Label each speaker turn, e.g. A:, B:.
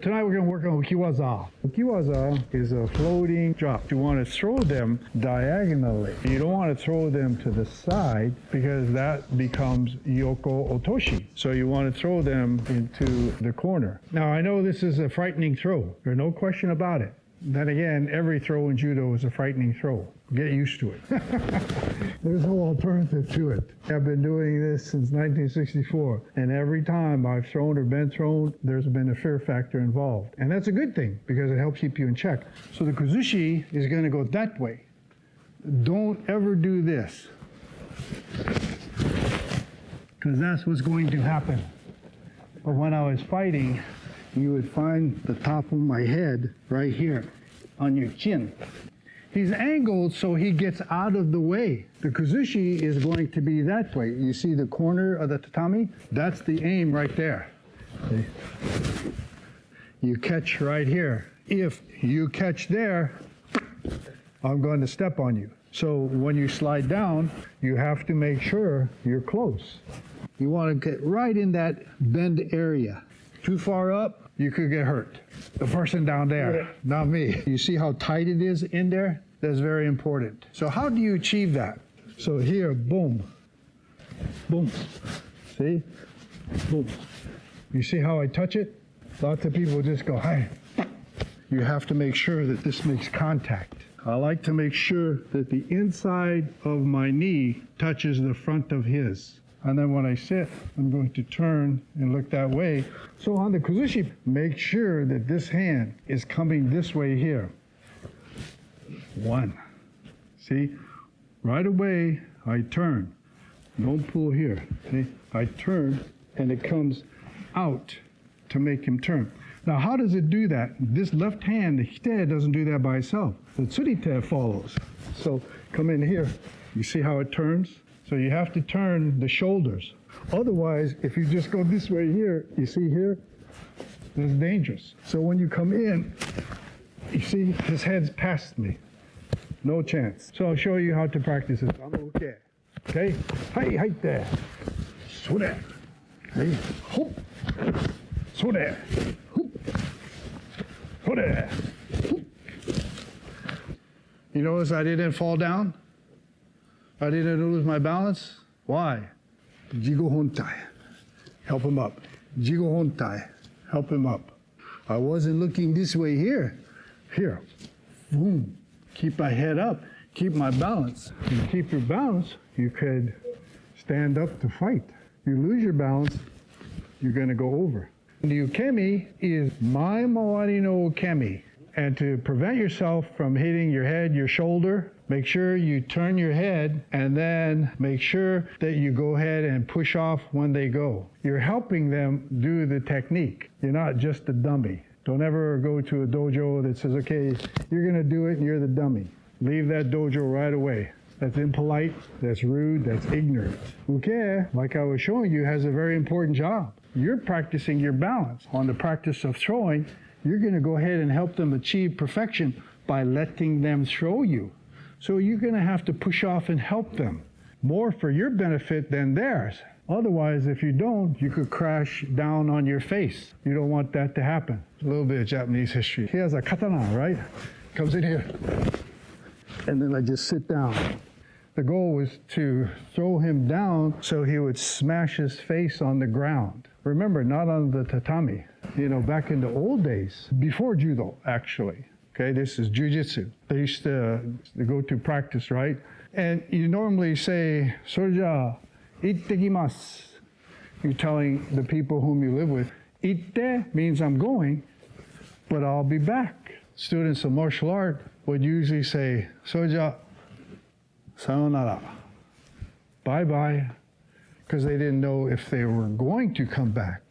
A: Tonight we're going to work on Uki-Waza. Uki-Waza is a floating drop. You want to throw them diagonally. You don't want to throw them to the side because that becomes Yoko Otoshi. So you want to throw them into the corner. Now I know this is a frightening throw. There's no question about it. Then again, every throw in judo is a frightening throw. Get used to it. There's no alternative to it. I've been doing this since 1964, and every time I've thrown or been thrown, there's been a fear factor involved. And that's a good thing, because it helps keep you in check. So the Kuzushi is going to go that way. Don't ever do this, because that's what's going to happen. But when I was fighting, you would find the top of my head right here on your chin. He's angled so he gets out of the way. The Kuzushi is going to be that way. You see the corner of the tatami? That's the aim right there. See? You catch right here. If you catch there, I'm going to step on you. So when you slide down, you have to make sure you're close. You want to get right in that bend area. Too far up, you could get hurt. The person down there, not me. You see how tight it is in there? That's very important. So how do you achieve that? So here, boom, boom. See? Boom. You see how I touch it? Lots of people just go, hi. You have to make sure that this makes contact. I like to make sure that the inside of my knee touches the front of his. And then when I sit, I'm going to turn and look that way. So on the Kuzushi, make sure that this hand is coming this way here. One. See? Right away, I turn. Don't pull here. See? I turn, and it comes out to make him turn. Now, how does it do that? This left hand, the hite, doesn't do that by itself. The tsurite follows. So come in here. You see how it turns? So you have to turn the shoulders. Otherwise, if you just go this way here, you see here, it's dangerous. So when you come in, you see his head's past me. No chance. So I'll show you how to practice it. I'm okay. Okay? Hi there. So there. Hey, hop. So there. Hoop. So there. Hoop. You notice I didn't fall down? I didn't lose my balance. Why? Jigo hontai. Help him up. Jigo hontai. Help him up. I wasn't looking this way here. Here. Boom. Keep my head up. Keep my balance. You keep your balance, you could stand up to fight. You lose your balance, you're going to go over. The ukemi is mai mawari no ukemi. And to prevent yourself from hitting your head, your shoulder, make sure you turn your head and then make sure that you go ahead and push off when they go. You're helping them do the technique. You're not just a dummy. Don't ever go to a dojo that says, okay, you're going to do it and you're the dummy. Leave that dojo right away. That's impolite, that's rude, that's ignorant. Uke, like I was showing you, has a very important job. You're practicing your balance. On the practice of throwing, you're going to go ahead and help them achieve perfection by letting them throw you. So you're going to have to push off and help them, more for your benefit than theirs. Otherwise, if you don't, you could crash down on your face. You don't want that to happen. A little bit of Japanese history. He has a katana, right? Comes in here. And then I just sit down. The goal was to throw him down so he would smash his face on the ground. Remember, not on the tatami. You know, back in the old days, before judo, actually. Okay, this is jujitsu. They used to go to practice, right? And you normally say, "Soreja, ittekimasu." You're telling the people whom you live with, "Itte" means I'm going, but I'll be back. Students of martial art would usually say, "Soreja, Sayonara." Bye-bye, because they didn't know if they were going to come back.